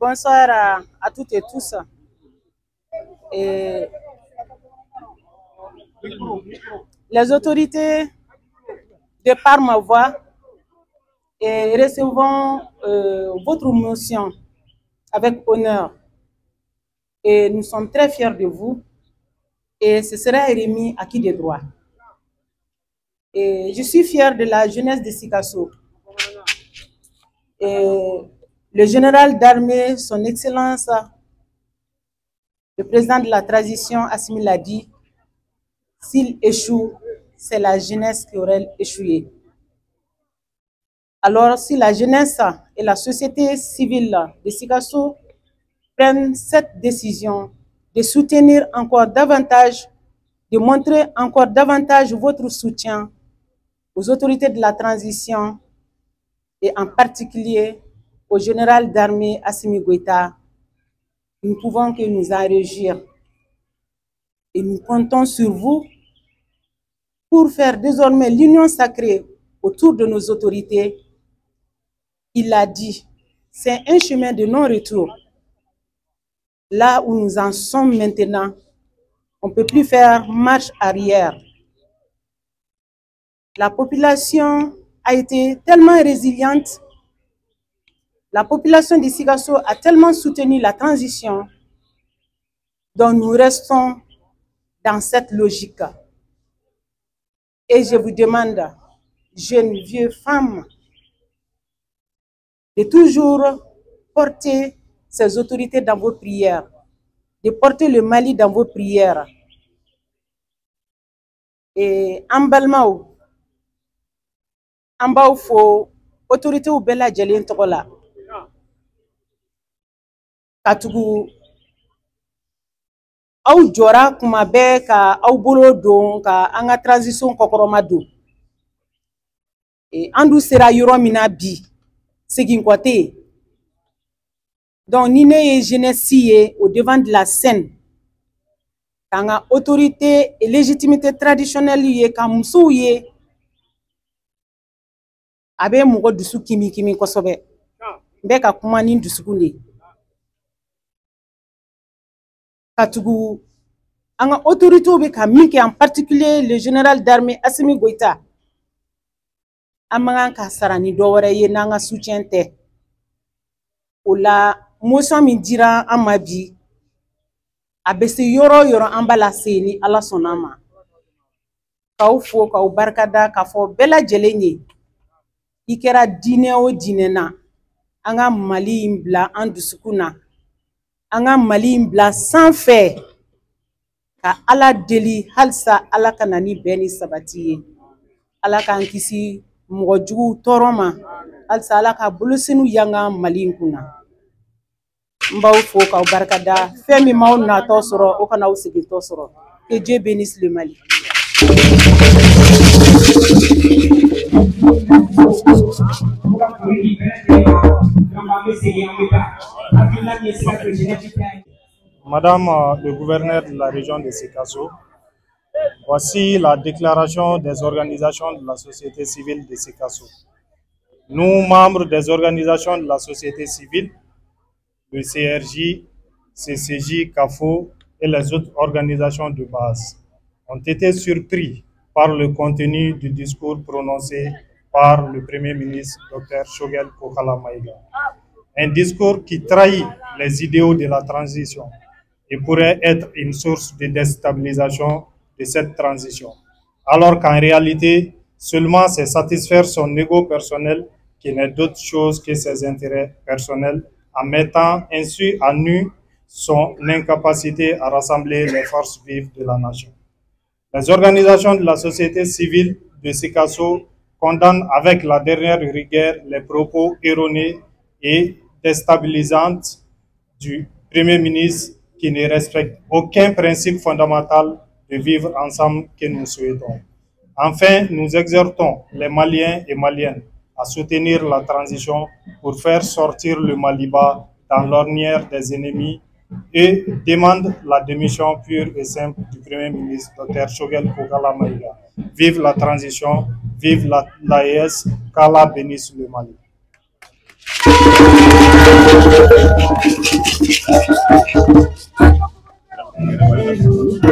Bonsoir à toutes et tous. Et les autorités, de par ma voix, recevons votre motion avec honneur. Et nous sommes très fiers de vous. Et ce sera remis à qui de droit. Et je suis fière de la jeunesse de Sikasso. Et le général d'armée, son Excellence, le président de la transition, Assimi l'a dit, s'il échoue, c'est la jeunesse qui aurait échoué. Alors, si la jeunesse et la société civile de Sikasso prennent cette décision de soutenir encore davantage, de montrer encore davantage votre soutien aux autorités de la transition et en particulier au général d'armée Assimi Goïta, nous ne pouvons que nous en réjouir. Et nous comptons sur vous pour faire désormais l'union sacrée autour de nos autorités. Il l'a dit, c'est un chemin de non-retour. Là où nous en sommes maintenant, on ne peut plus faire marche arrière. La population a été tellement résiliente, la population de Sikasso a tellement soutenu la transition, dont nous restons dans cette logique. Et je vous demande, jeunes, vieux, femmes, de toujours porter ces autorités dans vos prières, de porter le Mali dans vos prières. Et en Balmao, en bas, il faut autorité ou bella djelen tokola. Katugu, au jora kumabe ka au bolo don ka anga transition kokoromado. Et andu sera yoro mina bi. Segin côté. Donc, Nine et jeunesse au devant de la scène. Quand la autorité et légitimité traditionnelle y est, quand Moussou y est, abe mugo dusu kimi kosobe. Beka kumani dusu kunde. Katugu, anga autorité beka miki en particulier le général d'armée Assimi Goïta. Amanga kasarani dowore ye nanga soutien te. Ola motion mi dira amabi abese yoro ambala seni ala sonama kaw fo kaw barkada ka fo bela jelenye ikera dine o dinena anga mali imbla andusukuna anga mali imbla sans fait ka ala deli halsa ala kanani beni sabatiye ala kan kisi mojugu toroma halsa ala ka bulusinu yanga mali kuna mbaw fo ka barkada femi maw na tosoro o kana usigi tosoro que Dieu bénisse le Mali. Madame le gouverneur de la région de Sikasso, voici la déclaration des organisations de la société civile de Sikasso. Nous, membres des organisations de la société civile, le CRJ, CCJ, CAFO et les autres organisations de base, ont été surpris par le contenu du discours prononcé par le Premier ministre Dr Shogel Kokala Maïga. Un discours qui trahit les idéaux de la transition et pourrait être une source de déstabilisation de cette transition, alors qu'en réalité, seulement c'est satisfaire son ego personnel qui n'est d'autre chose que ses intérêts personnels, en mettant ainsi à nu son incapacité à rassembler les forces vives de la nation. Les organisations de la société civile de Sikasso condamnent avec la dernière rigueur les propos erronés et déstabilisants du Premier ministre qui ne respecte aucun principe fondamental de vivre ensemble que nous souhaitons. Enfin, nous exhortons les Maliens et Maliennes à soutenir la transition pour faire sortir le Maliba dans l'ornière des ennemis et demande la démission pure et simple du Premier ministre Dr Shogel Kokala Maïga. Vive la transition, vive l'AES, qu'Allah bénisse le Mali. Merci.